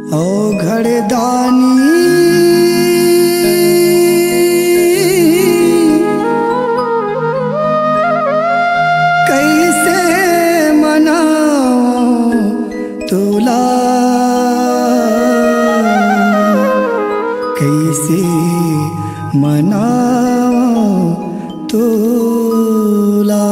घरदानी कैसे मनाऊं तुला, कैसे मनाऊं तुला।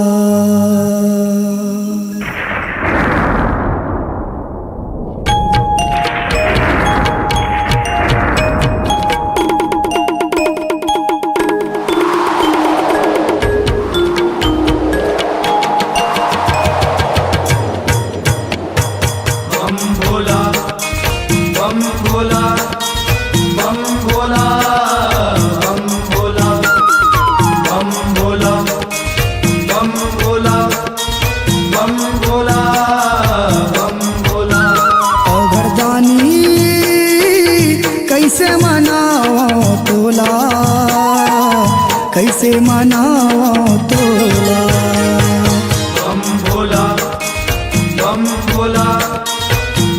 कैसे मनाऊं तोला, कैसे मनाऊं तोला। बम भोला बम भोला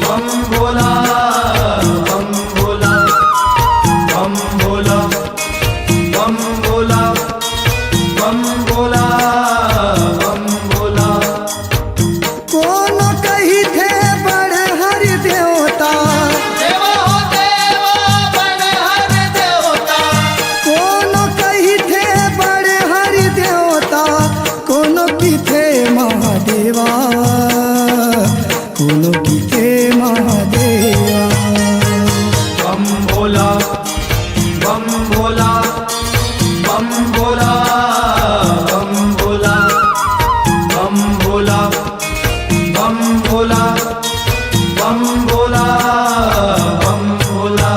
बम भोला बम भोला बम भोला बम भोला बम भोला बम भोला। कौन कही थे बड़ हर देवता, महादेवा कोनो की थे महादेवा। बम भोला बम भोला बम भोला बम भोला बम भोला बम भोला बम भोला बम भोला।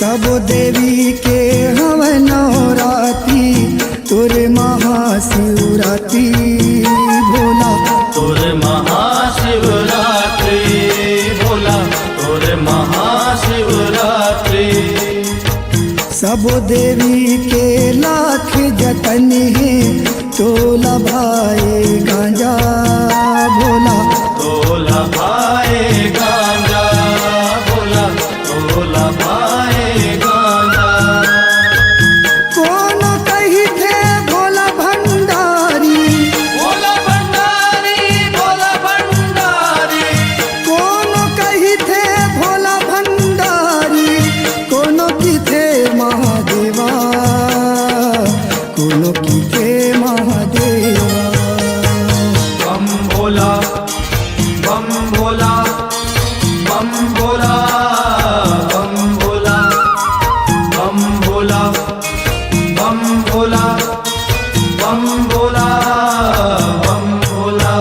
सब देवी के हवन नवराती, तोरे महाशिवरात्रि भोला, तोरे महाशिवरात्रि भोला, तोरे महाशिवरात्रि। सब देवी के लाख जतन है, तोला भाई गांजा भोला, तोला भाई गांजा भोला, तोला भाई गांजा। कौन कही थे भोला भंडारी, भोला भंडारी भोला भंडारी। कौन कही थे भोला भंडारी, कोनो की थे महादेवा, कोनो की थे महादेवा। बम भोला बम भोला बम भोला बम भोला बम भोला बम भोला बम भोला बम भोला।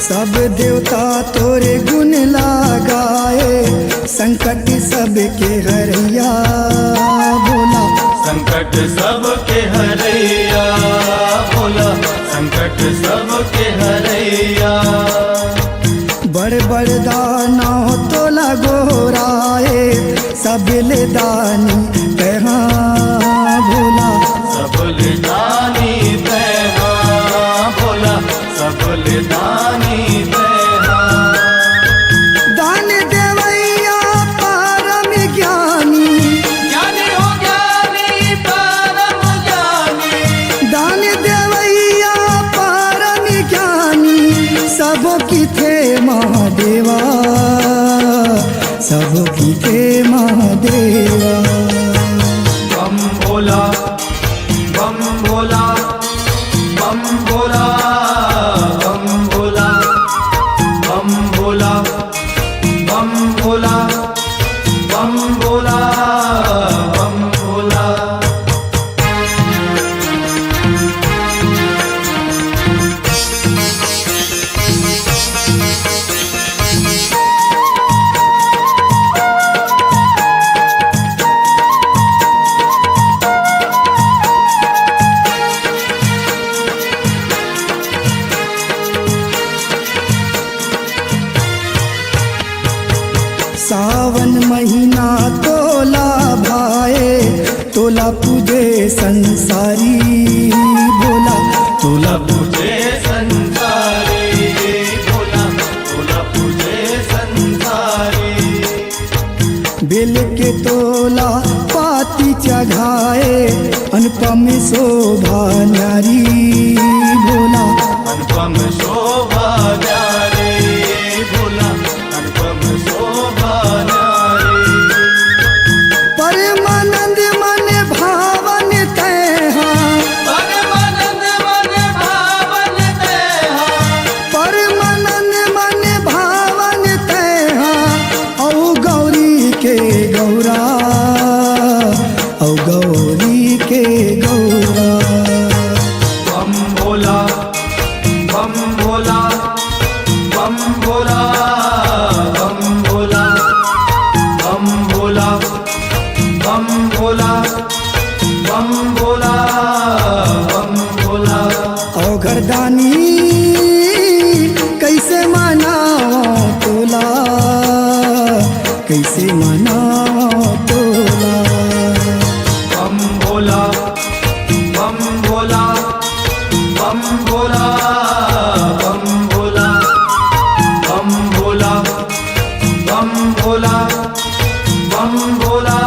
सब देवता तोरे गुण लगाए, संकट सबके हरैया भोला, संकट सबके हरैया भोला, संकट सबके हरैया। बड़ बड़ दाना तोला गोराए, सबले दानी कहाँ भोला, सबले दानी तेरा भोला, सबले दानी तेरा। दान देवैया परम ज्ञानी, ज्ञानी हो ज्ञानी परम ज्ञानी। दान देवैया परम ज्ञानी, सब की थे महादेवा, सब की थे महादेवा। सावन महीना तोला भाए, तोला पूजे संसारी भोला। तोला पूजे संसारी भोला, तोला पूजे संसारी। बेल के तोला पाती चढ़ाए, अनुपम शोभा न्यारी भोला। अनुपम शोभा न्यारी भोला, अनुपम शोभा न्यारी। परमानंद मन भावन तैहा, परमानंद मन भावन तैहा, परमानंद मन भावन तैहा। औ गौरी के गौरा, औ गौरी के गौरा। बम भोला, बम भोला, बम भोला, बम भोला, बम भोला, बम भोला, बम भोला, बम भोला। औ घरदानी कैसे मनाओ तोला, कैसे मनाओ तोला। बम भोला, बम भोला, बम भोला, बम भोला, बम भोला, बम भोला, बम भोला।